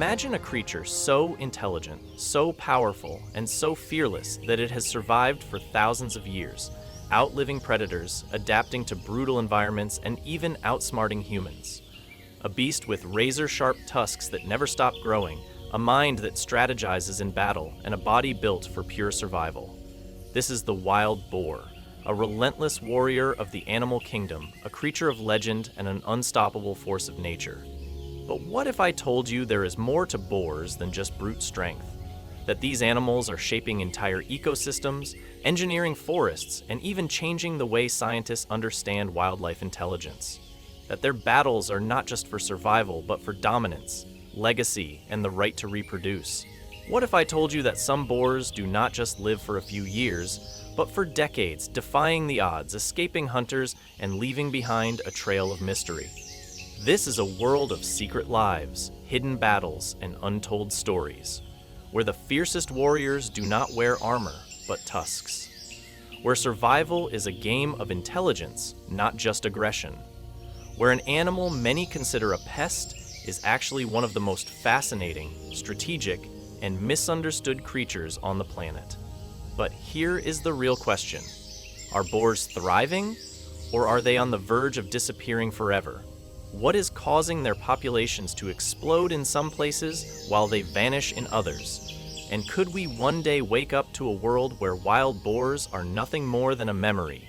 Imagine a creature so intelligent, so powerful, and so fearless that it has survived for thousands of years, outliving predators, adapting to brutal environments, and even outsmarting humans. A beast with razor-sharp tusks that never stop growing, a mind that strategizes in battle, and a body built for pure survival. This is the wild boar, a relentless warrior of the animal kingdom, a creature of legend and an unstoppable force of nature. But what if I told you there is more to boars than just brute strength? That these animals are shaping entire ecosystems, engineering forests, and even changing the way scientists understand wildlife intelligence. That their battles are not just for survival, but for dominance, legacy, and the right to reproduce. What if I told you that some boars do not just live for a few years, but for decades, defying the odds, escaping hunters, and leaving behind a trail of mystery? This is a world of secret lives, hidden battles, and untold stories, where the fiercest warriors do not wear armor, but tusks. Where survival is a game of intelligence, not just aggression. Where an animal many consider a pest is actually one of the most fascinating, strategic, and misunderstood creatures on the planet. But here is the real question. Are boars thriving, or are they on the verge of disappearing forever? What is causing their populations to explode in some places while they vanish in others? And could we one day wake up to a world where wild boars are nothing more than a memory?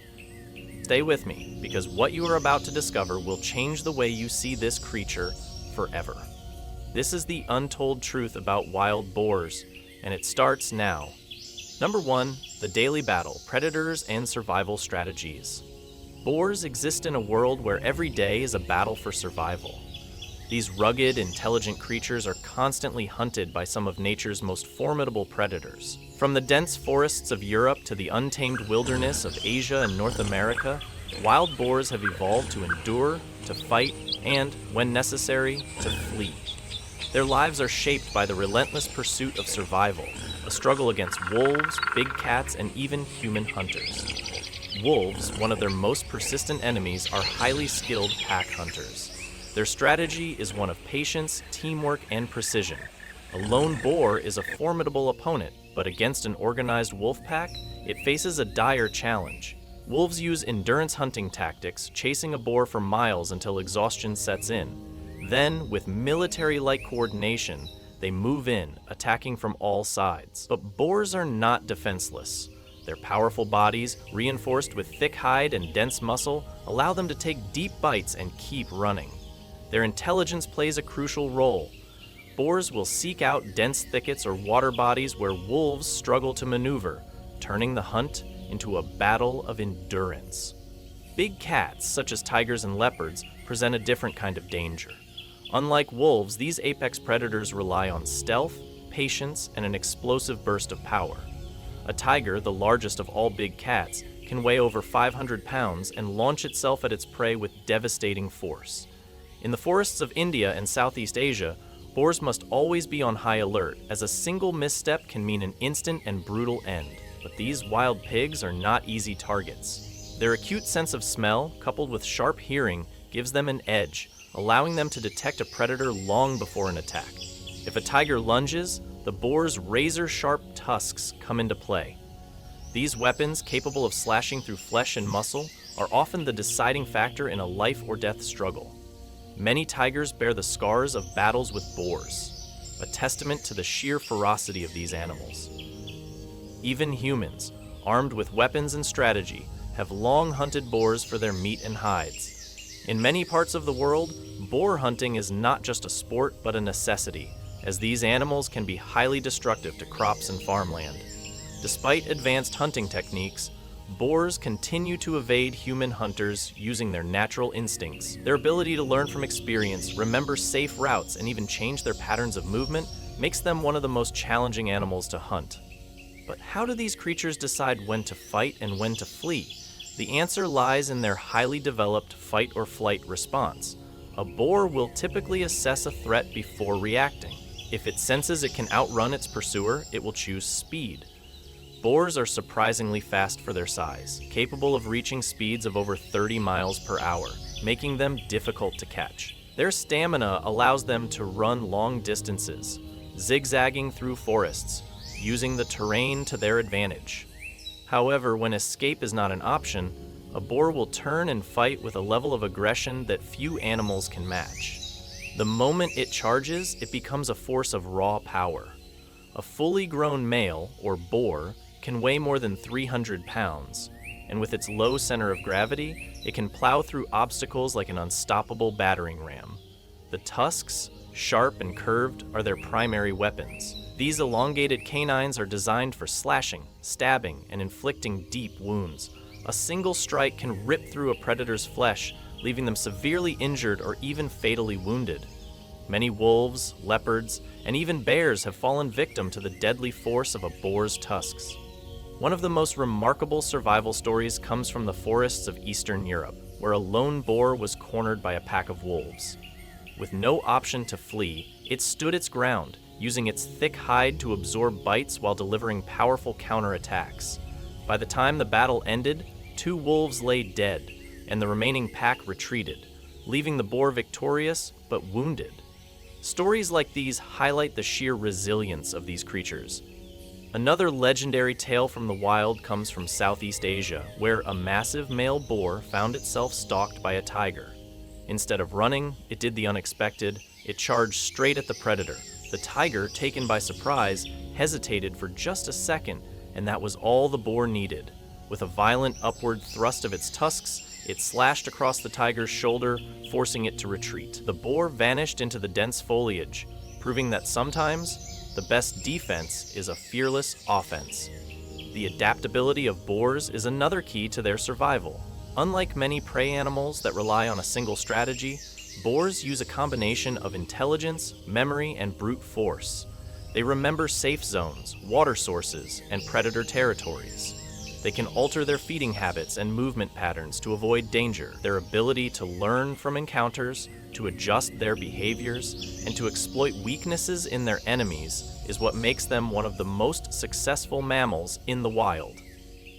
Stay with me, because what you are about to discover will change the way you see this creature forever. This is the untold truth about wild boars, and it starts now. Number 1, the daily battle, predators and survival strategies. Boars exist in a world where every day is a battle for survival. These rugged, intelligent creatures are constantly hunted by some of nature's most formidable predators. From the dense forests of Europe to the untamed wilderness of Asia and North America, wild boars have evolved to endure, to fight, and, when necessary, to flee. Their lives are shaped by the relentless pursuit of survival, a struggle against wolves, big cats, and even human hunters. Wolves, one of their most persistent enemies, are highly skilled pack hunters. Their strategy is one of patience, teamwork, and precision. A lone boar is a formidable opponent, but against an organized wolf pack, it faces a dire challenge. Wolves use endurance hunting tactics, chasing a boar for miles until exhaustion sets in. Then, with military-like coordination, they move in, attacking from all sides. But boars are not defenseless. Their powerful bodies, reinforced with thick hide and dense muscle, allow them to take deep bites and keep running. Their intelligence plays a crucial role. Boars will seek out dense thickets or water bodies where wolves struggle to maneuver, turning the hunt into a battle of endurance. Big cats, such as tigers and leopards, present a different kind of danger. Unlike wolves, these apex predators rely on stealth, patience, and an explosive burst of power. A tiger, the largest of all big cats, can weigh over 500 pounds and launch itself at its prey with devastating force. In the forests of India and Southeast Asia, boars must always be on high alert, as a single misstep can mean an instant and brutal end. But these wild pigs are not easy targets. Their acute sense of smell, coupled with sharp hearing, gives them an edge, allowing them to detect a predator long before an attack. If a tiger lunges, the boar's razor-sharp tusks come into play. These weapons, capable of slashing through flesh and muscle, are often the deciding factor in a life-or-death struggle. Many tigers bear the scars of battles with boars, a testament to the sheer ferocity of these animals. Even humans, armed with weapons and strategy, have long hunted boars for their meat and hides. In many parts of the world, boar hunting is not just a sport but a necessity, as these animals can be highly destructive to crops and farmland. Despite advanced hunting techniques, boars continue to evade human hunters using their natural instincts. Their ability to learn from experience, remember safe routes, and even change their patterns of movement makes them one of the most challenging animals to hunt. But how do these creatures decide when to fight and when to flee? The answer lies in their highly developed fight or flight response. A boar will typically assess a threat before reacting. If it senses it can outrun its pursuer, it will choose speed. Boars are surprisingly fast for their size, capable of reaching speeds of over 30 miles per hour, making them difficult to catch. Their stamina allows them to run long distances, zigzagging through forests, using the terrain to their advantage. However, when escape is not an option, a boar will turn and fight with a level of aggression that few animals can match. The moment it charges, it becomes a force of raw power. A fully grown male, or boar, can weigh more than 300 pounds, and with its low center of gravity, it can plow through obstacles like an unstoppable battering ram. The tusks, sharp and curved, are their primary weapons. These elongated canines are designed for slashing, stabbing, and inflicting deep wounds. A single strike can rip through a predator's flesh, leaving them severely injured or even fatally wounded. Many wolves, leopards, and even bears have fallen victim to the deadly force of a boar's tusks. One of the most remarkable survival stories comes from the forests of Eastern Europe, where a lone boar was cornered by a pack of wolves. With no option to flee, it stood its ground, using its thick hide to absorb bites while delivering powerful counterattacks. By the time the battle ended, 2 wolves lay dead, and the remaining pack retreated, leaving the boar victorious but wounded. Stories like these highlight the sheer resilience of these creatures. Another legendary tale from the wild comes from Southeast Asia, where a massive male boar found itself stalked by a tiger. Instead of running, it did the unexpected. It charged straight at the predator. The tiger, taken by surprise, hesitated for just a second, and that was all the boar needed. With a violent upward thrust of its tusks, it slashed across the tiger's shoulder, forcing it to retreat. The boar vanished into the dense foliage, proving that sometimes the best defense is a fearless offense. The adaptability of boars is another key to their survival. Unlike many prey animals that rely on a single strategy, boars use a combination of intelligence, memory, and brute force. They remember safe zones, water sources, and predator territories. They can alter their feeding habits and movement patterns to avoid danger. Their ability to learn from encounters, to adjust their behaviors, and to exploit weaknesses in their enemies is what makes them one of the most successful mammals in the wild.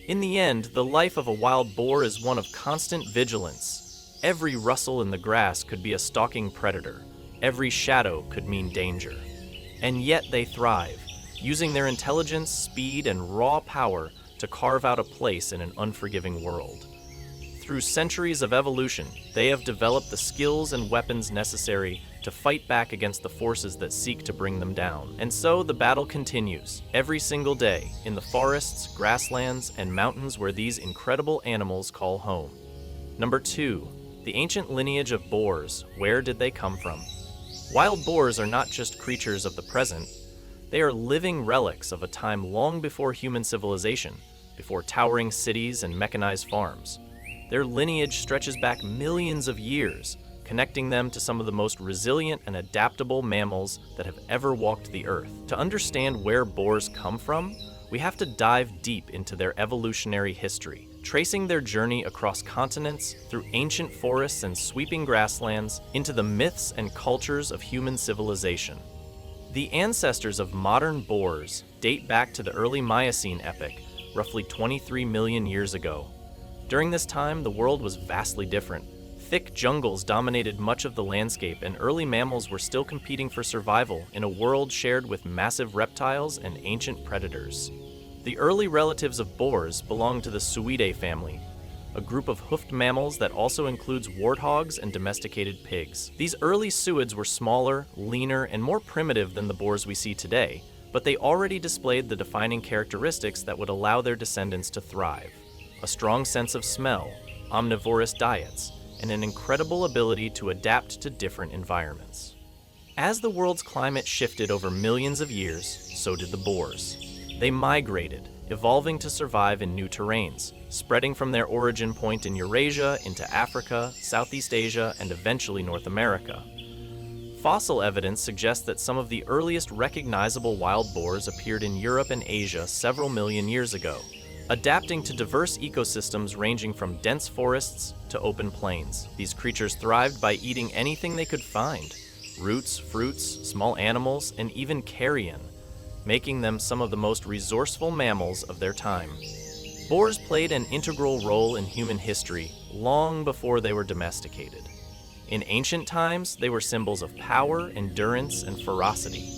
In the end, the life of a wild boar is one of constant vigilance. Every rustle in the grass could be a stalking predator. Every shadow could mean danger. And yet they thrive, using their intelligence, speed, and raw power to carve out a place in an unforgiving world. Through centuries of evolution, they have developed the skills and weapons necessary to fight back against the forces that seek to bring them down. And so the battle continues, every single day, in the forests, grasslands, and mountains where these incredible animals call home. Number 2, the ancient lineage of boars. Where did they come from? Wild boars are not just creatures of the present. They are living relics of a time long before human civilization, before towering cities and mechanized farms. Their lineage stretches back millions of years, connecting them to some of the most resilient and adaptable mammals that have ever walked the earth. To understand where boars come from, we have to dive deep into their evolutionary history, tracing their journey across continents, through ancient forests and sweeping grasslands, into the myths and cultures of human civilization. The ancestors of modern boars date back to the early Miocene epoch, roughly 23 million years ago. During this time, the world was vastly different. Thick jungles dominated much of the landscape, and early mammals were still competing for survival in a world shared with massive reptiles and ancient predators. The early relatives of boars belonged to the Suidae family, a group of hoofed mammals that also includes warthogs and domesticated pigs. These early suids were smaller, leaner, and more primitive than the boars we see today, but they already displayed the defining characteristics that would allow their descendants to thrive: a strong sense of smell, omnivorous diets, and an incredible ability to adapt to different environments. As the world's climate shifted over millions of years, so did the boars. They migrated, evolving to survive in new terrains, spreading from their origin point in Eurasia into Africa, Southeast Asia, and eventually North America. Fossil evidence suggests that some of the earliest recognizable wild boars appeared in Europe and Asia several million years ago, adapting to diverse ecosystems ranging from dense forests to open plains. These creatures thrived by eating anything they could find: roots, fruits, small animals, and even carrion, making them some of the most resourceful mammals of their time. Boars played an integral role in human history long before they were domesticated. In ancient times, they were symbols of power, endurance, and ferocity.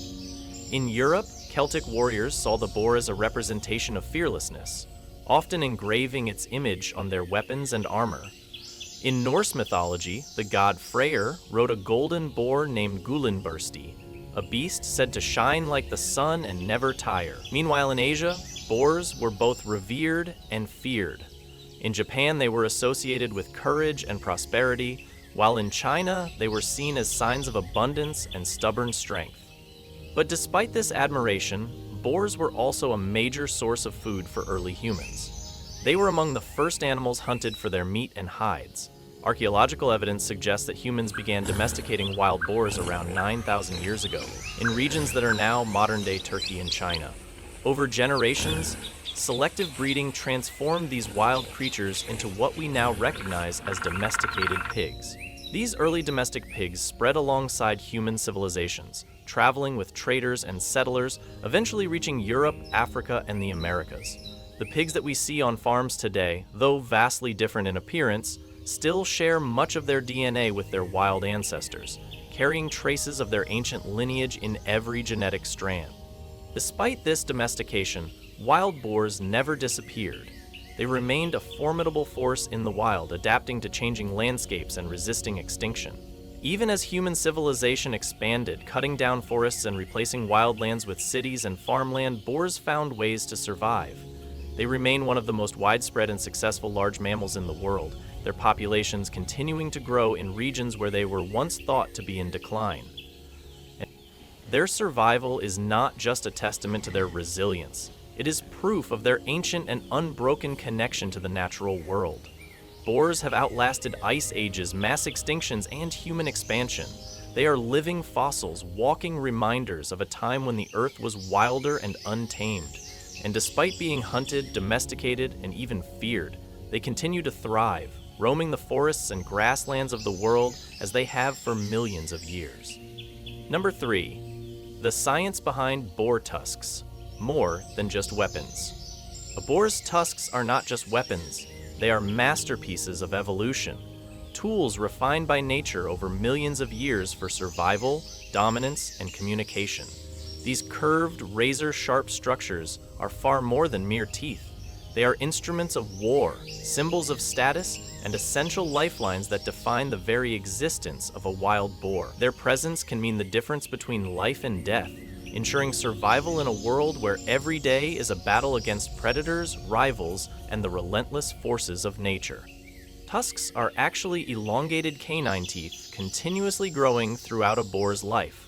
In Europe, Celtic warriors saw the boar as a representation of fearlessness, often engraving its image on their weapons and armor. In Norse mythology, the god Freyr rode a golden boar named Gullinbursti, a beast said to shine like the sun and never tire. Meanwhile, in Asia, boars were both revered and feared. In Japan, they were associated with courage and prosperity, while in China, they were seen as signs of abundance and stubborn strength. But despite this admiration, boars were also a major source of food for early humans. They were among the first animals hunted for their meat and hides. Archaeological evidence suggests that humans began domesticating wild boars around 9,000 years ago, in regions that are now modern-day Turkey and China. Over generations, selective breeding transformed these wild creatures into what we now recognize as domesticated pigs. These early domestic pigs spread alongside human civilizations, traveling with traders and settlers, eventually reaching Europe, Africa, and the Americas. The pigs that we see on farms today, though vastly different in appearance, still share much of their DNA with their wild ancestors, carrying traces of their ancient lineage in every genetic strand. Despite this domestication, wild boars never disappeared. They remained a formidable force in the wild, adapting to changing landscapes and resisting extinction. Even as human civilization expanded, cutting down forests and replacing wildlands with cities and farmland, boars found ways to survive. They remain one of the most widespread and successful large mammals in the world, their populations continuing to grow in regions where they were once thought to be in decline. Their survival is not just a testament to their resilience. It is proof of their ancient and unbroken connection to the natural world. Boars have outlasted ice ages, mass extinctions, and human expansion. They are living fossils, walking reminders of a time when the earth was wilder and untamed. And despite being hunted, domesticated, and even feared, they continue to thrive, roaming the forests and grasslands of the world as they have for millions of years. Number 3. The science behind boar tusks. More than just weapons. A boar's tusks are not just weapons, they are masterpieces of evolution, tools refined by nature over millions of years for survival, dominance, and communication. These curved, razor-sharp structures are far more than mere teeth. They are instruments of war, symbols of status, and essential lifelines that define the very existence of a wild boar. Their presence can mean the difference between life and death, ensuring survival in a world where every day is a battle against predators, rivals, and the relentless forces of nature. Tusks are actually elongated canine teeth continuously growing throughout a boar's life.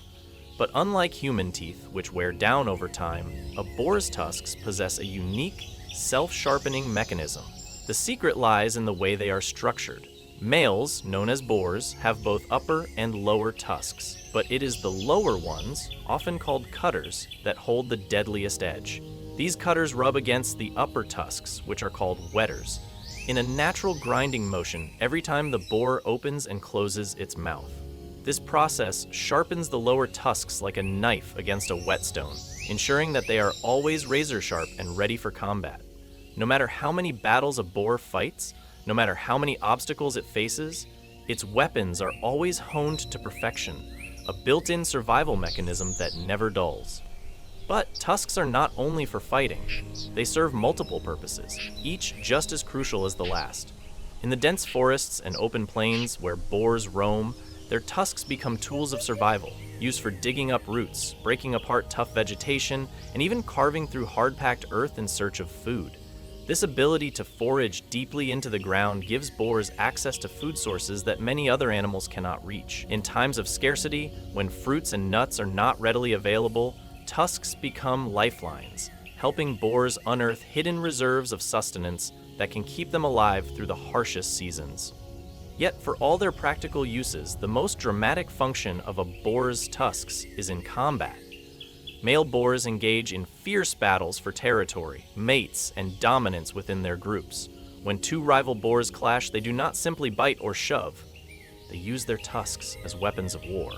But unlike human teeth, which wear down over time, a boar's tusks possess a unique, self-sharpening mechanism. The secret lies in the way they are structured. Males, known as boars, have both upper and lower tusks, but it is the lower ones, often called cutters, that hold the deadliest edge. These cutters rub against the upper tusks, which are called whetters, in a natural grinding motion every time the boar opens and closes its mouth. This process sharpens the lower tusks like a knife against a whetstone, ensuring that they are always razor-sharp and ready for combat. No matter how many battles a boar fights, no matter how many obstacles it faces, its weapons are always honed to perfection, a built-in survival mechanism that never dulls. But tusks are not only for fighting. They serve multiple purposes, each just as crucial as the last. In the dense forests and open plains where boars roam, their tusks become tools of survival, used for digging up roots, breaking apart tough vegetation, and even carving through hard-packed earth in search of food. This ability to forage deeply into the ground gives boars access to food sources that many other animals cannot reach. In times of scarcity, when fruits and nuts are not readily available, tusks become lifelines, helping boars unearth hidden reserves of sustenance that can keep them alive through the harshest seasons. Yet for all their practical uses, the most dramatic function of a boar's tusks is in combat. Male boars engage in fierce battles for territory, mates, and dominance within their groups. When two rival boars clash, they do not simply bite or shove. They use their tusks as weapons of war.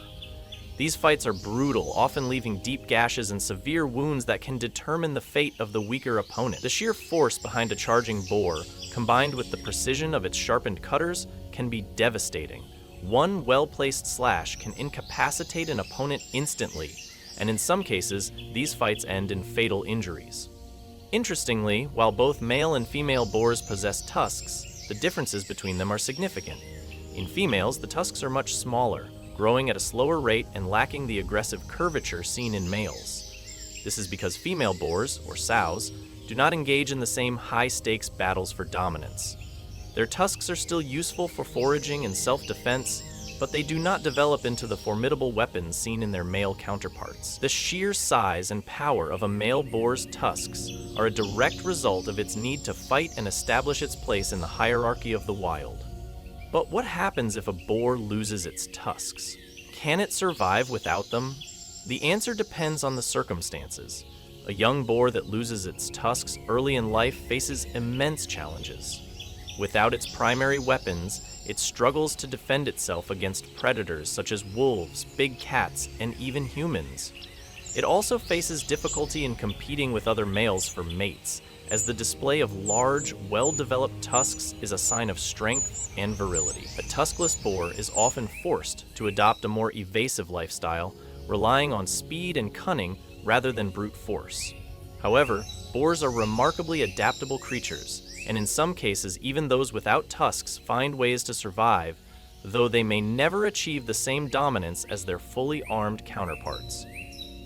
These fights are brutal, often leaving deep gashes and severe wounds that can determine the fate of the weaker opponent. The sheer force behind a charging boar, combined with the precision of its sharpened cutters, can be devastating. One well-placed slash can incapacitate an opponent instantly, and in some cases, these fights end in fatal injuries. Interestingly, while both male and female boars possess tusks, the differences between them are significant. In females, the tusks are much smaller, growing at a slower rate and lacking the aggressive curvature seen in males. This is because female boars, or sows, do not engage in the same high-stakes battles for dominance. Their tusks are still useful for foraging and self-defense, but they do not develop into the formidable weapons seen in their male counterparts. The sheer size and power of a male boar's tusks are a direct result of its need to fight and establish its place in the hierarchy of the wild. But what happens if a boar loses its tusks? Can it survive without them? The answer depends on the circumstances. A young boar that loses its tusks early in life faces immense challenges. Without its primary weapons, it struggles to defend itself against predators such as wolves, big cats, and even humans. It also faces difficulty in competing with other males for mates, as the display of large, well-developed tusks is a sign of strength and virility. A tuskless boar is often forced to adopt a more evasive lifestyle, relying on speed and cunning rather than brute force. However, boars are remarkably adaptable creatures, and in some cases, even those without tusks find ways to survive, though they may never achieve the same dominance as their fully armed counterparts.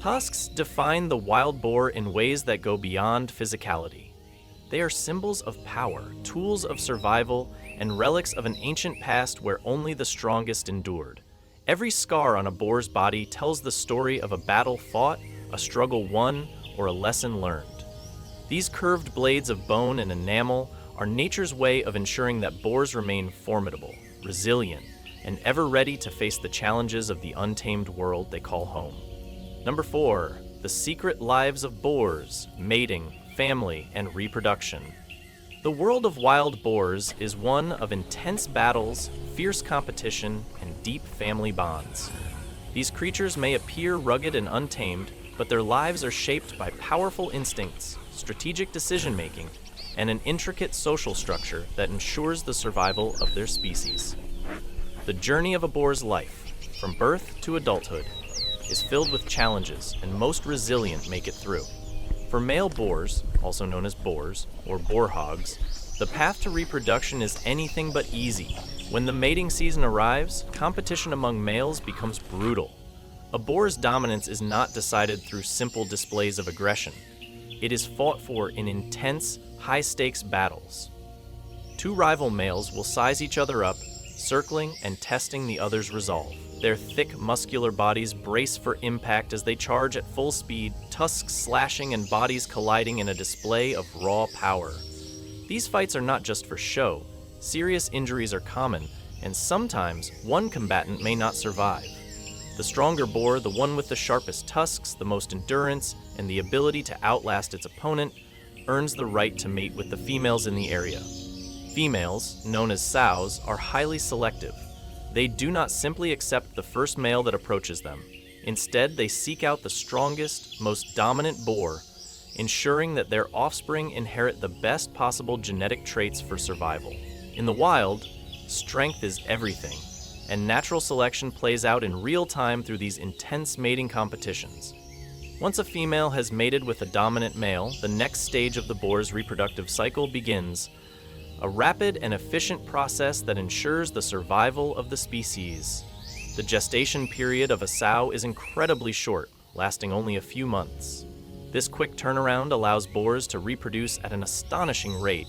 Tusks define the wild boar in ways that go beyond physicality. They are symbols of power, tools of survival, and relics of an ancient past where only the strongest endured. Every scar on a boar's body tells the story of a battle fought, a struggle won, or a lesson learned. These curved blades of bone and enamel are nature's way of ensuring that boars remain formidable, resilient, and ever ready to face the challenges of the untamed world they call home. Number 4, the secret lives of boars, mating, family, and reproduction. The world of wild boars is one of intense battles, fierce competition, and deep family bonds. These creatures may appear rugged and untamed, but their lives are shaped by powerful instincts, strategic decision-making, and an intricate social structure that ensures the survival of their species. The journey of a boar's life, from birth to adulthood, is filled with challenges, and most resilient make it through. For male boars, also known as boars or boar hogs, the path to reproduction is anything but easy. When the mating season arrives, competition among males becomes brutal. A boar's dominance is not decided through simple displays of aggression. It is fought for in intense, high-stakes battles. Two rival males will size each other up, circling and testing the other's resolve. Their thick, muscular bodies brace for impact as they charge at full speed, tusks slashing and bodies colliding in a display of raw power. These fights are not just for show. Serious injuries are common, and sometimes one combatant may not survive. The stronger boar, the one with the sharpest tusks, the most endurance, and the ability to outlast its opponent, earns the right to mate with the females in the area. Females, known as sows, are highly selective. They do not simply accept the first male that approaches them. Instead, they seek out the strongest, most dominant boar, ensuring that their offspring inherit the best possible genetic traits for survival. In the wild, strength is everything, and natural selection plays out in real time through these intense mating competitions. Once a female has mated with a dominant male, the next stage of the boar's reproductive cycle begins, a rapid and efficient process that ensures the survival of the species. The gestation period of a sow is incredibly short, lasting only a few months. This quick turnaround allows boars to reproduce at an astonishing rate,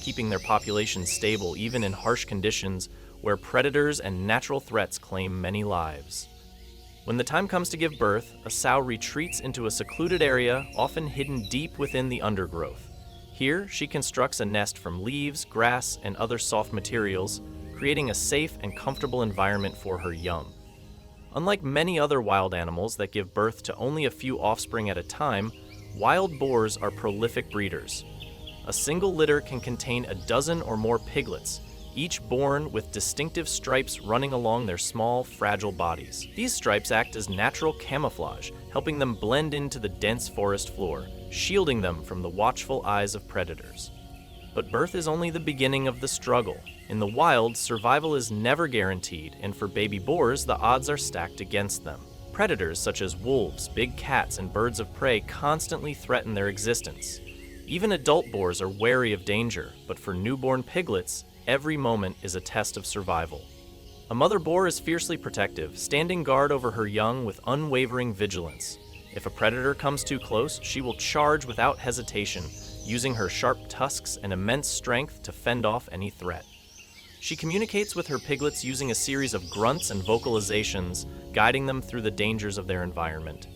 keeping their population stable even in harsh conditions where predators and natural threats claim many lives. When the time comes to give birth, a sow retreats into a secluded area, often hidden deep within the undergrowth. Here, she constructs a nest from leaves, grass, and other soft materials, creating a safe and comfortable environment for her young. Unlike many other wild animals that give birth to only a few offspring at a time, wild boars are prolific breeders. A single litter can contain a dozen or more piglets, each born with distinctive stripes running along their small, fragile bodies. These stripes act as natural camouflage, helping them blend into the dense forest floor, shielding them from the watchful eyes of predators. But birth is only the beginning of the struggle. In the wild, survival is never guaranteed, and for baby boars, the odds are stacked against them. Predators such as wolves, big cats, and birds of prey constantly threaten their existence. Even adult boars are wary of danger, but for newborn piglets, every moment is a test of survival. A mother boar is fiercely protective, standing guard over her young with unwavering vigilance. If a predator comes too close, she will charge without hesitation, using her sharp tusks and immense strength to fend off any threat. She communicates with her piglets using a series of grunts and vocalizations, guiding them through the dangers of their environment.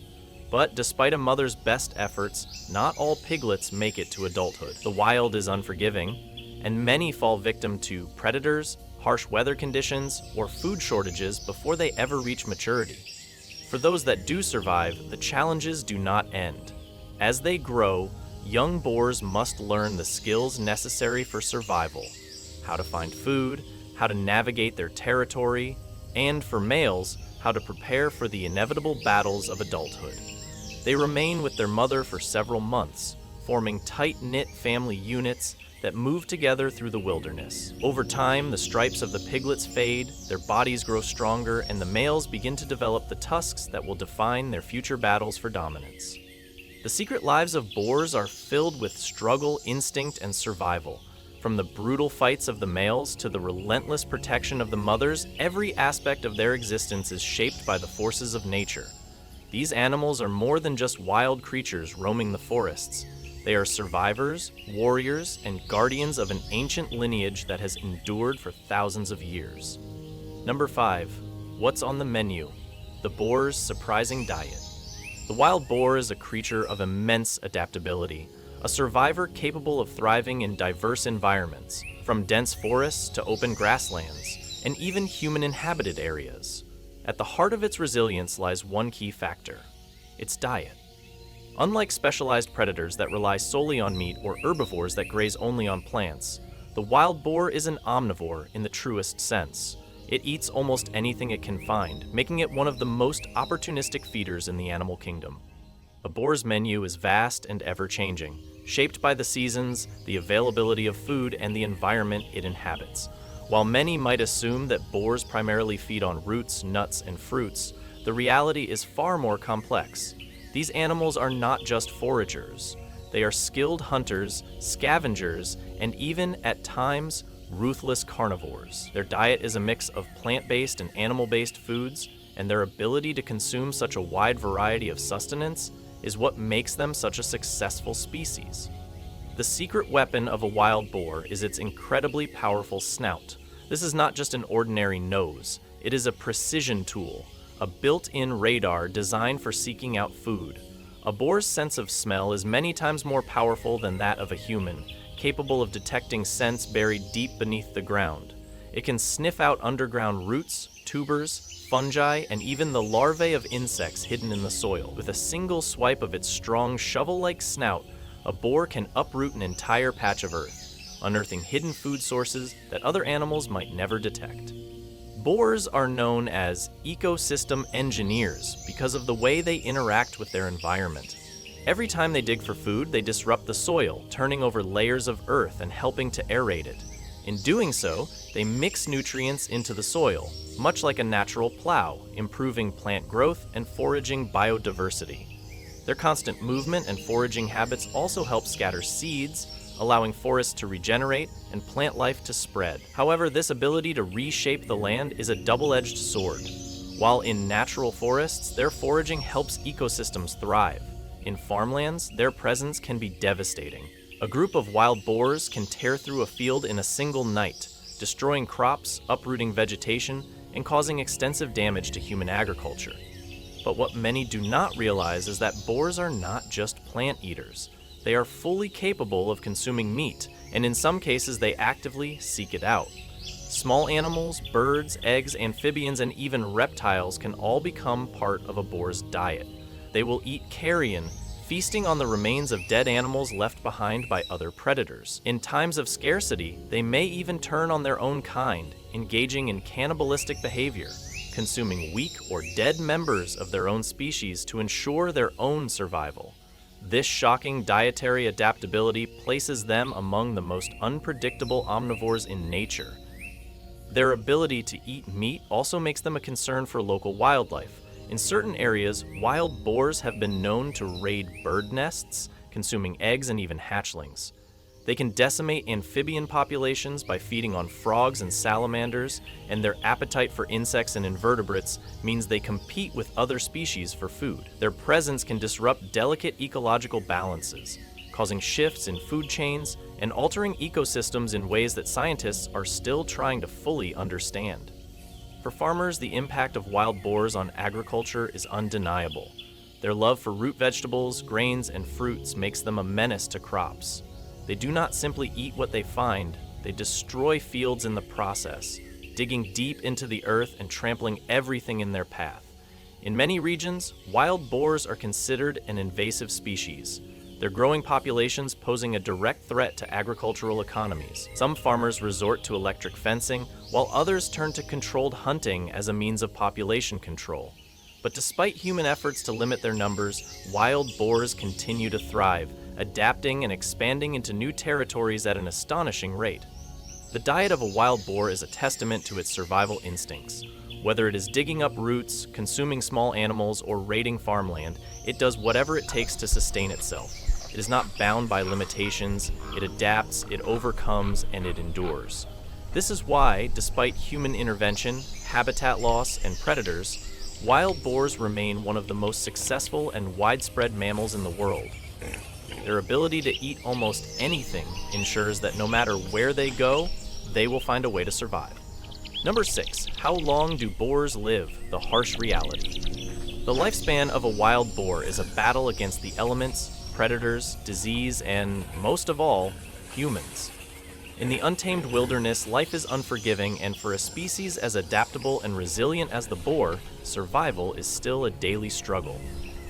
But despite a mother's best efforts, not all piglets make it to adulthood. The wild is unforgiving, and many fall victim to predators, harsh weather conditions, or food shortages before they ever reach maturity. For those that do survive, the challenges do not end. As they grow, young boars must learn the skills necessary for survival: how to find food, how to navigate their territory, and for males, how to prepare for the inevitable battles of adulthood. They remain with their mother for several months, forming tight-knit family units that move together through the wilderness. Over time, the stripes of the piglets fade, their bodies grow stronger, and the males begin to develop the tusks that will define their future battles for dominance. The secret lives of boars are filled with struggle, instinct, and survival. From the brutal fights of the males to the relentless protection of the mothers, every aspect of their existence is shaped by the forces of nature. These animals are more than just wild creatures roaming the forests. They are survivors, warriors, and guardians of an ancient lineage that has endured for thousands of years. Number 5. What's on the menu? The boar's surprising diet. The wild boar is a creature of immense adaptability, a survivor capable of thriving in diverse environments, from dense forests to open grasslands, and even human-inhabited areas. At the heart of its resilience lies one key factor: its diet. Unlike specialized predators that rely solely on meat or herbivores that graze only on plants, the wild boar is an omnivore in the truest sense. It eats almost anything it can find, making it one of the most opportunistic feeders in the animal kingdom. A boar's menu is vast and ever-changing, shaped by the seasons, the availability of food, and the environment it inhabits. While many might assume that boars primarily feed on roots, nuts, and fruits, the reality is far more complex. These animals are not just foragers. They are skilled hunters, scavengers, and even, at times, ruthless carnivores. Their diet is a mix of plant-based and animal-based foods, and their ability to consume such a wide variety of sustenance is what makes them such a successful species. The secret weapon of a wild boar is its incredibly powerful snout. This is not just an ordinary nose. It is a precision tool, a built-in radar designed for seeking out food. A boar's sense of smell is many times more powerful than that of a human, capable of detecting scents buried deep beneath the ground. It can sniff out underground roots, tubers, fungi, and even the larvae of insects hidden in the soil. With a single swipe of its strong, shovel-like snout, a boar can uproot an entire patch of earth, unearthing hidden food sources that other animals might never detect. Boars are known as ecosystem engineers because of the way they interact with their environment. Every time they dig for food, they disrupt the soil, turning over layers of earth and helping to aerate it. In doing so, they mix nutrients into the soil, much like a natural plow, improving plant growth and foraging biodiversity. Their constant movement and foraging habits also help scatter seeds, allowing forests to regenerate and plant life to spread. However, this ability to reshape the land is a double-edged sword. While in natural forests, their foraging helps ecosystems thrive. In farmlands, their presence can be devastating. A group of wild boars can tear through a field in a single night, destroying crops, uprooting vegetation, and causing extensive damage to human agriculture. But what many do not realize is that boars are not just plant eaters. They are fully capable of consuming meat, and in some cases they actively seek it out. Small animals, birds, eggs, amphibians, and even reptiles can all become part of a boar's diet. They will eat carrion, feasting on the remains of dead animals left behind by other predators. In times of scarcity, they may even turn on their own kind, engaging in cannibalistic behavior, consuming weak or dead members of their own species to ensure their own survival. This shocking dietary adaptability places them among the most unpredictable omnivores in nature. Their ability to eat meat also makes them a concern for local wildlife. In certain areas, wild boars have been known to raid bird nests, consuming eggs and even hatchlings. They can decimate amphibian populations by feeding on frogs and salamanders, and their appetite for insects and invertebrates means they compete with other species for food. Their presence can disrupt delicate ecological balances, causing shifts in food chains and altering ecosystems in ways that scientists are still trying to fully understand. For farmers, the impact of wild boars on agriculture is undeniable. Their love for root vegetables, grains, and fruits makes them a menace to crops. They do not simply eat what they find, they destroy fields in the process, digging deep into the earth and trampling everything in their path. In many regions, wild boars are considered an invasive species, their growing populations posing a direct threat to agricultural economies. Some farmers resort to electric fencing, while others turn to controlled hunting as a means of population control. But despite human efforts to limit their numbers, wild boars continue to thrive, adapting and expanding into new territories at an astonishing rate. The diet of a wild boar is a testament to its survival instincts. Whether it is digging up roots, consuming small animals, or raiding farmland, it does whatever it takes to sustain itself. It is not bound by limitations, it adapts, it overcomes, and it endures. This is why, despite human intervention, habitat loss, and predators, wild boars remain one of the most successful and widespread mammals in the world. Their ability to eat almost anything ensures that no matter where they go, they will find a way to survive. Number 6, how long do boars live? The harsh reality. The lifespan of a wild boar is a battle against the elements, predators, disease, and, most of all, humans. In the untamed wilderness, life is unforgiving, and for a species as adaptable and resilient as the boar, survival is still a daily struggle.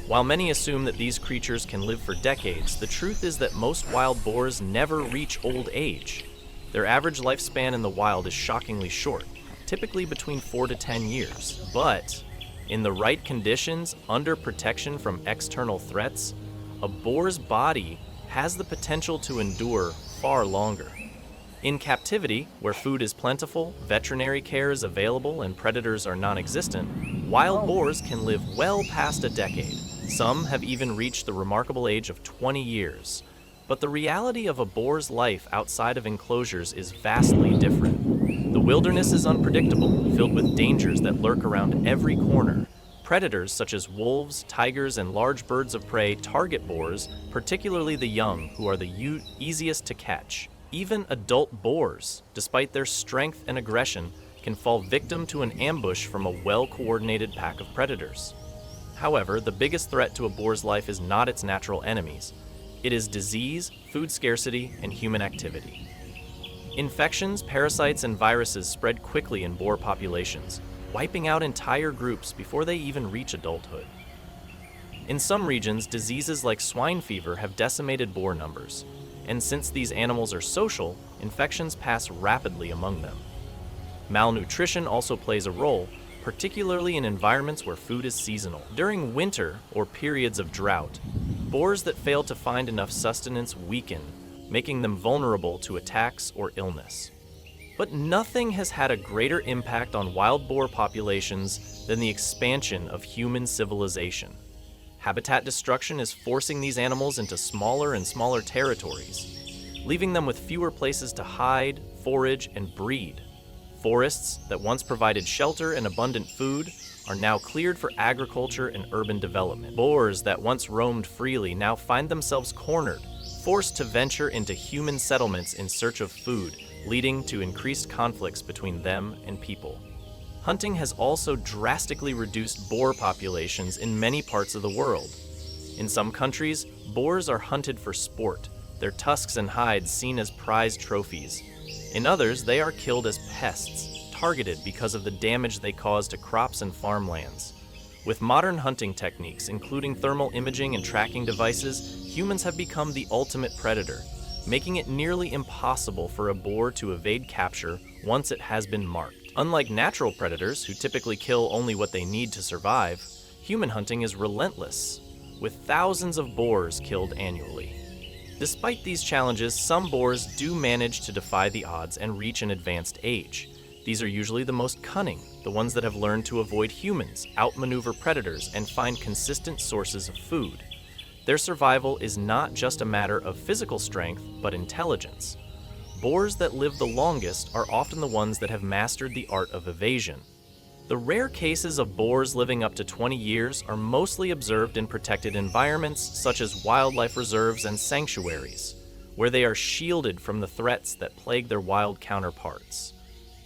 While many assume that these creatures can live for decades, the truth is that most wild boars never reach old age. Their average lifespan in the wild is shockingly short, typically between 4 to 10 years. But, in the right conditions, under protection from external threats, a boar's body has the potential to endure far longer. In captivity, where food is plentiful, veterinary care is available, and predators are non-existent, wild boars can live well past a decade. Some have even reached the remarkable age of 20 years. But the reality of a boar's life outside of enclosures is vastly different. The wilderness is unpredictable, filled with dangers that lurk around every corner. Predators such as wolves, tigers, and large birds of prey target boars, particularly the young, who are the easiest to catch. Even adult boars, despite their strength and aggression, can fall victim to an ambush from a well-coordinated pack of predators. However, the biggest threat to a boar's life is not its natural enemies. It is disease, food scarcity, and human activity. Infections, parasites, and viruses spread quickly in boar populations, wiping out entire groups before they even reach adulthood. In some regions, diseases like swine fever have decimated boar numbers, and since these animals are social, infections pass rapidly among them. Malnutrition also plays a role, particularly in environments where food is seasonal. During winter or periods of drought, boars that fail to find enough sustenance weaken, making them vulnerable to attacks or illness. But nothing has had a greater impact on wild boar populations than the expansion of human civilization. Habitat destruction is forcing these animals into smaller and smaller territories, leaving them with fewer places to hide, forage, and breed. Forests that once provided shelter and abundant food are now cleared for agriculture and urban development. Boars that once roamed freely now find themselves cornered, forced to venture into human settlements in search of food, leading to increased conflicts between them and people. Hunting has also drastically reduced boar populations in many parts of the world. In some countries, boars are hunted for sport, their tusks and hides seen as prized trophies. In others, they are killed as pests, targeted because of the damage they cause to crops and farmlands. With modern hunting techniques, including thermal imaging and tracking devices, humans have become the ultimate predator, making it nearly impossible for a boar to evade capture once it has been marked. Unlike natural predators, who typically kill only what they need to survive, human hunting is relentless. with thousands of boars killed annually. Despite these challenges, some boars do manage to defy the odds and reach an advanced age. These are usually the most cunning, the ones that have learned to avoid humans, outmaneuver predators, and find consistent sources of food. Their survival is not just a matter of physical strength, but intelligence. Boars that live the longest are often the ones that have mastered the art of evasion. The rare cases of boars living up to 20 years are mostly observed in protected environments such as wildlife reserves and sanctuaries, where they are shielded from the threats that plague their wild counterparts.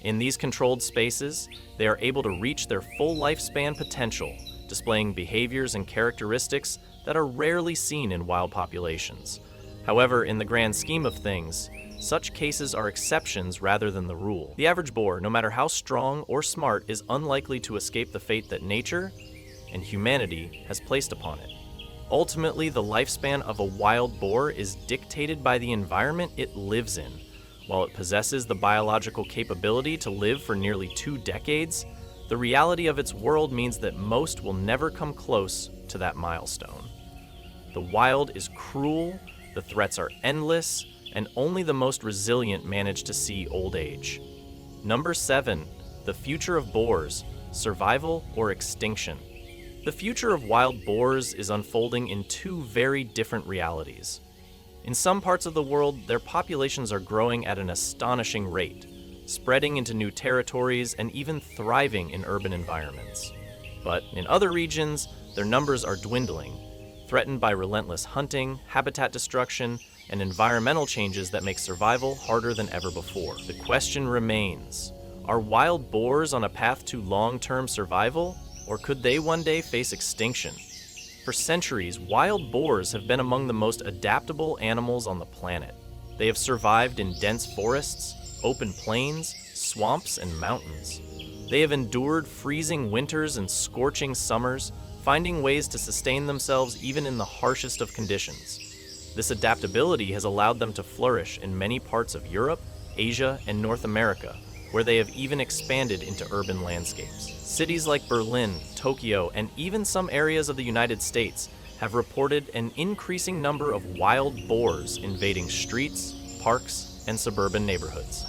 In these controlled spaces, they are able to reach their full lifespan potential, displaying behaviors and characteristics that are rarely seen in wild populations. However, in the grand scheme of things, such cases are exceptions rather than the rule. The average boar, no matter how strong or smart, is unlikely to escape the fate that nature and humanity has placed upon it. Ultimately, the lifespan of a wild boar is dictated by the environment it lives in. While it possesses the biological capability to live for nearly 2 decades, the reality of its world means that most will never come close to that milestone. The wild is cruel, the threats are endless, and only the most resilient manage to see old age. Number 7, the future of boars, survival or extinction. The future of wild boars is unfolding in 2 very different realities. In some parts of the world, their populations are growing at an astonishing rate, spreading into new territories and even thriving in urban environments. But in other regions, their numbers are dwindling, threatened by relentless hunting, habitat destruction, and environmental changes that make survival harder than ever before. The question remains, are wild boars on a path to long-term survival, or could they one day face extinction? For centuries, wild boars have been among the most adaptable animals on the planet. They have survived in dense forests, open plains, swamps, and mountains. They have endured freezing winters and scorching summers, finding ways to sustain themselves even in the harshest of conditions. This adaptability has allowed them to flourish in many parts of Europe, Asia, and North America, where they have even expanded into urban landscapes. Cities like Berlin, Tokyo, and even some areas of the United States have reported an increasing number of wild boars invading streets, parks, and suburban neighborhoods.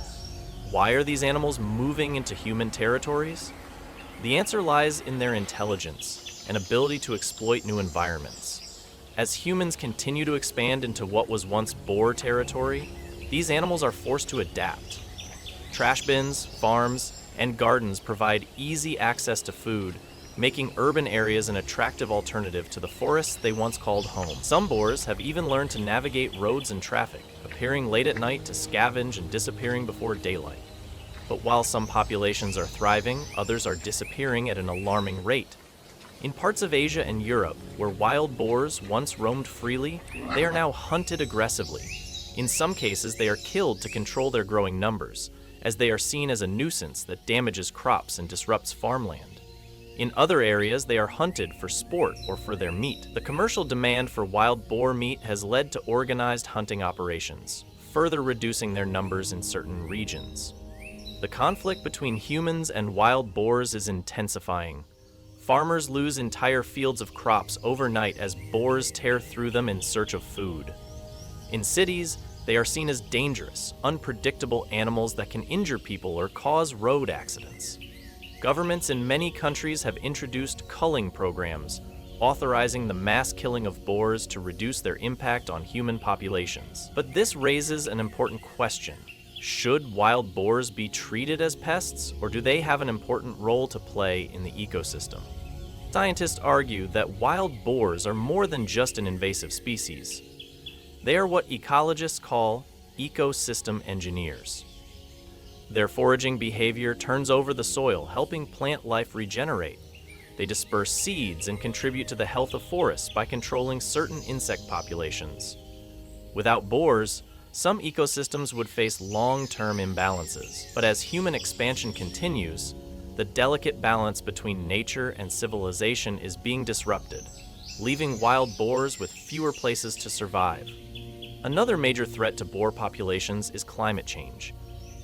Why are these animals moving into human territories? The answer lies in their intelligence and ability to exploit new environments. As humans continue to expand into what was once boar territory, these animals are forced to adapt. Trash bins, farms, and gardens provide easy access to food, making urban areas an attractive alternative to the forests they once called home. Some boars have even learned to navigate roads and traffic, appearing late at night to scavenge and disappearing before daylight. But while some populations are thriving, others are disappearing at an alarming rate. In parts of Asia and Europe, where wild boars once roamed freely, they are now hunted aggressively. In some cases, they are killed to control their growing numbers, as they are seen as a nuisance that damages crops and disrupts farmland. In other areas, they are hunted for sport or for their meat. The commercial demand for wild boar meat has led to organized hunting operations, further reducing their numbers in certain regions. The conflict between humans and wild boars is intensifying. Farmers lose entire fields of crops overnight as boars tear through them in search of food. In cities, they are seen as dangerous, unpredictable animals that can injure people or cause road accidents. Governments in many countries have introduced culling programs, authorizing the mass killing of boars to reduce their impact on human populations. But this raises an important question. Should wild boars be treated as pests, or do they have an important role to play in the ecosystem? Scientists argue that wild boars are more than just an invasive species. They are what ecologists call ecosystem engineers. Their foraging behavior turns over the soil, helping plant life regenerate. They disperse seeds and contribute to the health of forests by controlling certain insect populations. Without boars, some ecosystems would face long-term imbalances. But as human expansion continues, the delicate balance between nature and civilization is being disrupted, leaving wild boars with fewer places to survive. Another major threat to boar populations is climate change.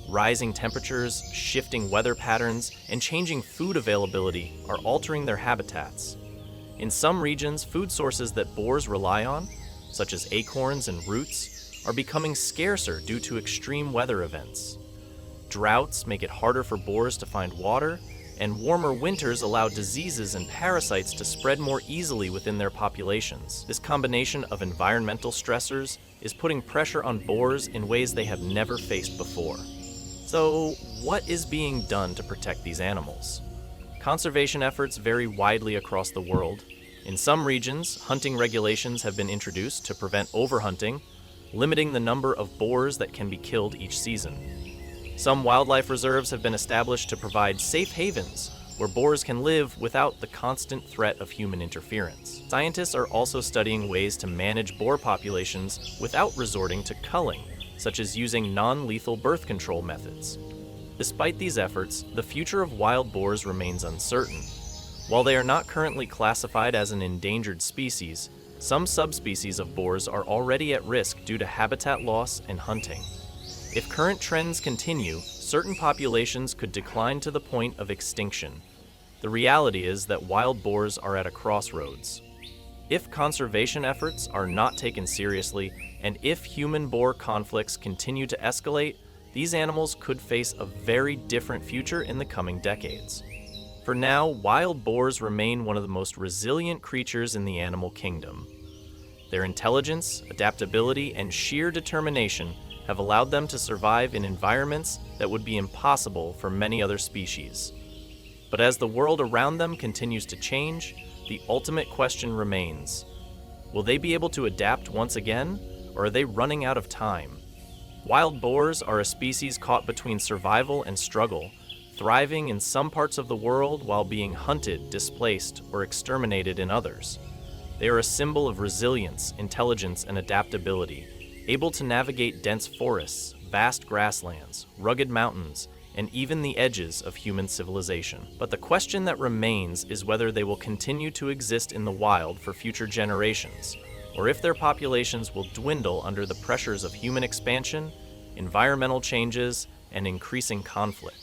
Rising temperatures, shifting weather patterns, and changing food availability are altering their habitats. In some regions, food sources that boars rely on, such as acorns and roots, are becoming scarcer due to extreme weather events. Droughts make it harder for boars to find water, and warmer winters allow diseases and parasites to spread more easily within their populations. This combination of environmental stressors is putting pressure on boars in ways they have never faced before. So, what is being done to protect these animals? Conservation efforts vary widely across the world. In some regions, hunting regulations have been introduced to prevent overhunting, limiting the number of boars that can be killed each season. Some wildlife reserves have been established to provide safe havens where boars can live without the constant threat of human interference. Scientists are also studying ways to manage boar populations without resorting to culling, such as using non-lethal birth control methods. Despite these efforts, the future of wild boars remains uncertain. While they are not currently classified as an endangered species, some subspecies of boars are already at risk due to habitat loss and hunting. If current trends continue, certain populations could decline to the point of extinction. The reality is that wild boars are at a crossroads. If conservation efforts are not taken seriously, and if human-boar conflicts continue to escalate, these animals could face a very different future in the coming decades. For now, wild boars remain one of the most resilient creatures in the animal kingdom. Their intelligence, adaptability, and sheer determination have allowed them to survive in environments that would be impossible for many other species. But as the world around them continues to change, the ultimate question remains: will they be able to adapt once again, or are they running out of time? Wild boars are a species caught between survival and struggle, thriving in some parts of the world while being hunted, displaced, or exterminated in others. They are a symbol of resilience, intelligence, and adaptability, able to navigate dense forests, vast grasslands, rugged mountains, and even the edges of human civilization. But the question that remains is whether they will continue to exist in the wild for future generations, or if their populations will dwindle under the pressures of human expansion, environmental changes, and increasing conflict.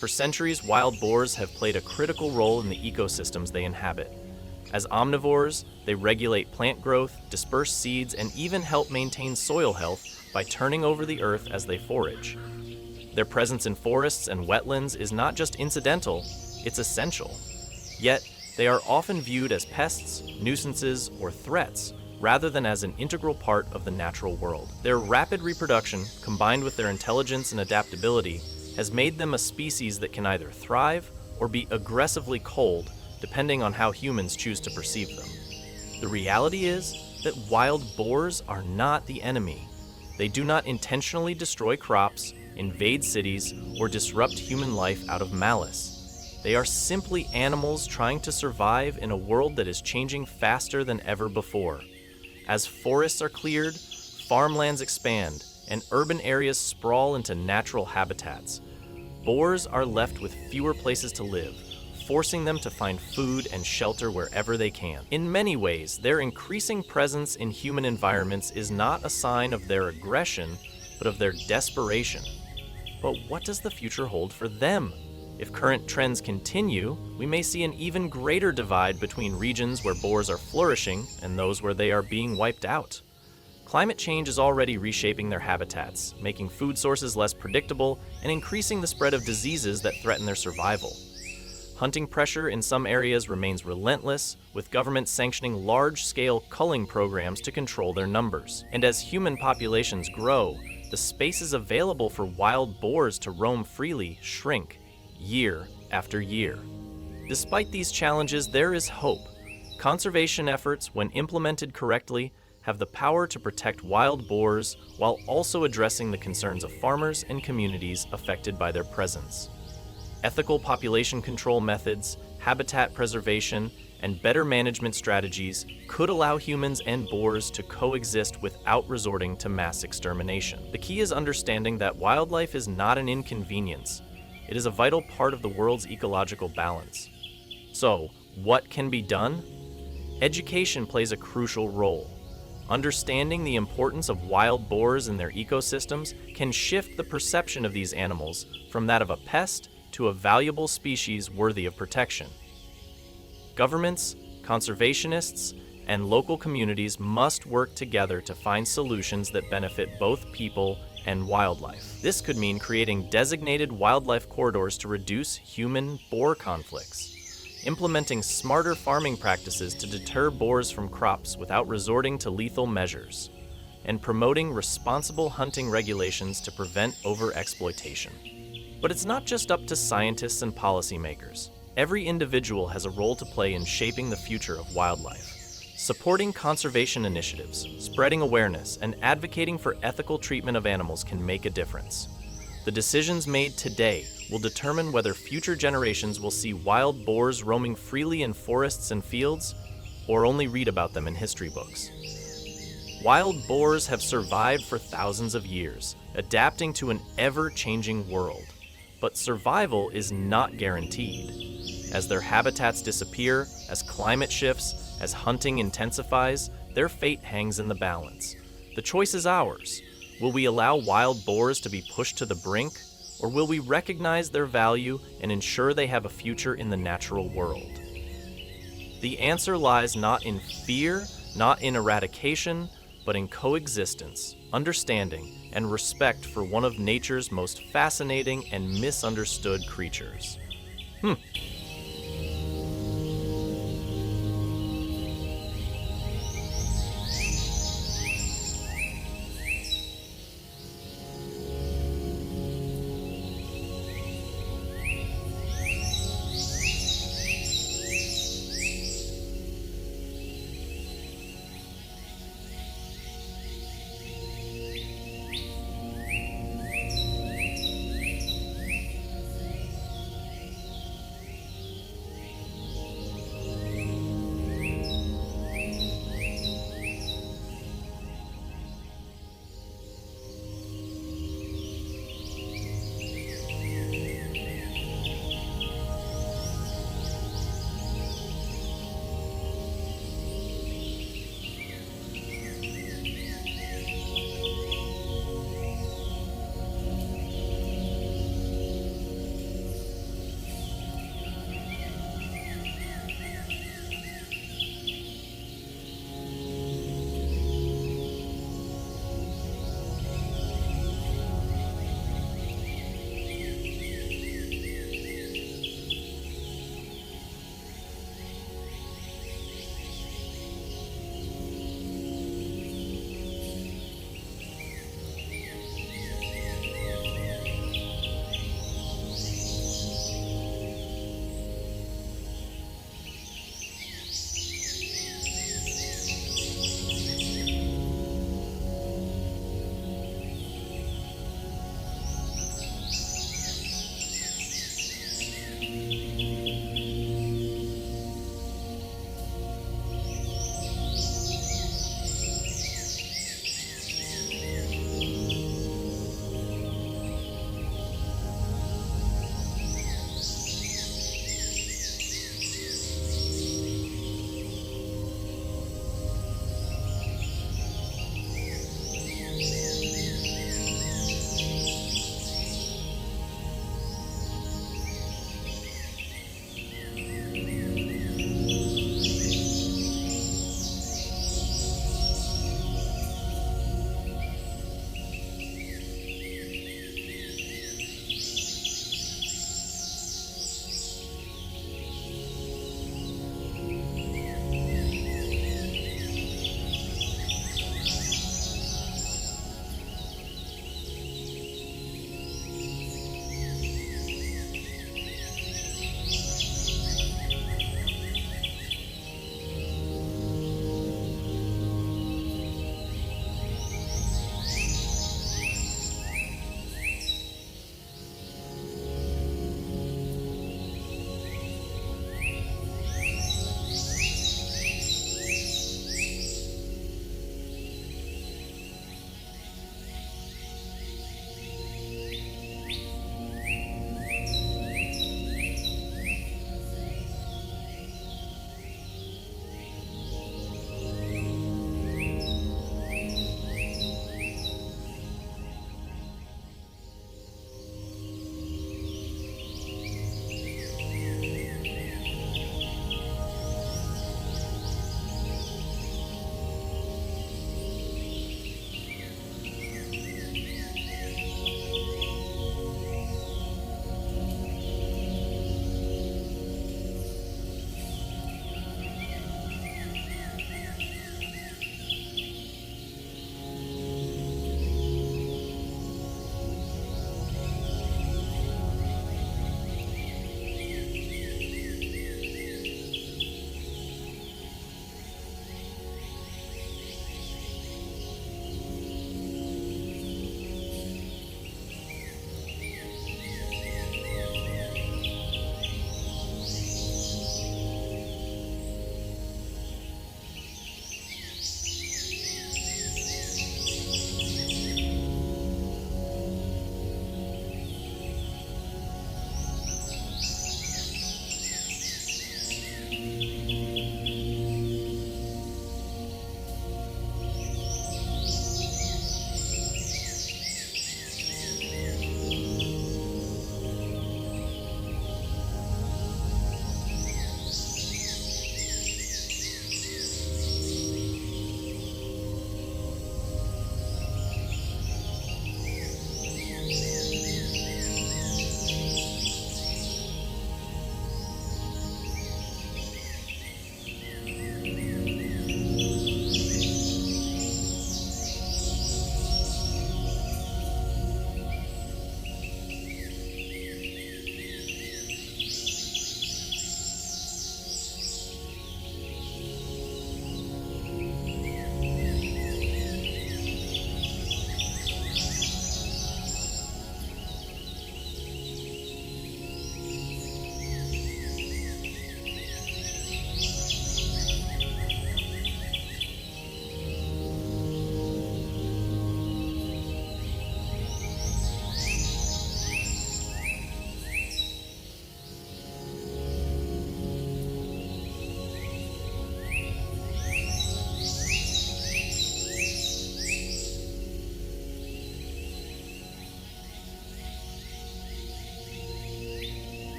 For centuries, wild boars have played a critical role in the ecosystems they inhabit. As omnivores, they regulate plant growth, disperse seeds, and even help maintain soil health by turning over the earth as they forage. Their presence in forests and wetlands is not just incidental, it's essential. Yet, they are often viewed as pests, nuisances, or threats, rather than as an integral part of the natural world. Their rapid reproduction, combined with their intelligence and adaptability, has made them a species that can either thrive or be aggressively culled, depending on how humans choose to perceive them. The reality is that wild boars are not the enemy. They do not intentionally destroy crops, invade cities, or disrupt human life out of malice. They are simply animals trying to survive in a world that is changing faster than ever before. As forests are cleared, farmlands expand, and urban areas sprawl into natural habitats, boars are left with fewer places to live, forcing them to find food and shelter wherever they can. In many ways, their increasing presence in human environments is not a sign of their aggression, but of their desperation. But what does the future hold for them? If current trends continue, we may see an even greater divide between regions where boars are flourishing and those where they are being wiped out. Climate change is already reshaping their habitats, making food sources less predictable and increasing the spread of diseases that threaten their survival. Hunting pressure in some areas remains relentless, with governments sanctioning large-scale culling programs to control their numbers. And as human populations grow, the spaces available for wild boars to roam freely shrink, year after year. Despite these challenges, there is hope. Conservation efforts, when implemented correctly, have the power to protect wild boars while also addressing the concerns of farmers and communities affected by their presence. Ethical population control methods, habitat preservation, and better management strategies could allow humans and boars to coexist without resorting to mass extermination. The key is understanding that wildlife is not an inconvenience. It is a vital part of the world's ecological balance. So, what can be done? Education plays a crucial role. Understanding the importance of wild boars in their ecosystems can shift the perception of these animals from that of a pest to a valuable species worthy of protection. Governments, Conservationists and local communities must work together to find solutions that benefit both people and wildlife. This could mean creating designated wildlife corridors to reduce human-boar conflicts, implementing smarter farming practices to deter boars from crops without resorting to lethal measures, and promoting responsible hunting regulations to prevent overexploitation. But it's not just up to scientists and policymakers. Every individual has a role to play in shaping the future of wildlife. Supporting conservation initiatives, spreading awareness, and advocating for ethical treatment of animals can make a difference. The decisions made today will determine whether future generations will see wild boars roaming freely in forests and fields, or only read about them in history books. Wild boars have survived for thousands of years, adapting to an ever-changing world. But survival is not guaranteed. As their habitats disappear, as climate shifts, as hunting intensifies, their fate hangs in the balance. The choice is ours. Will we allow wild boars to be pushed to the brink, or will we recognize their value and ensure they have a future in the natural world? The answer lies not in fear, not in eradication, but in coexistence, understanding, and respect for one of nature's most fascinating and misunderstood creatures.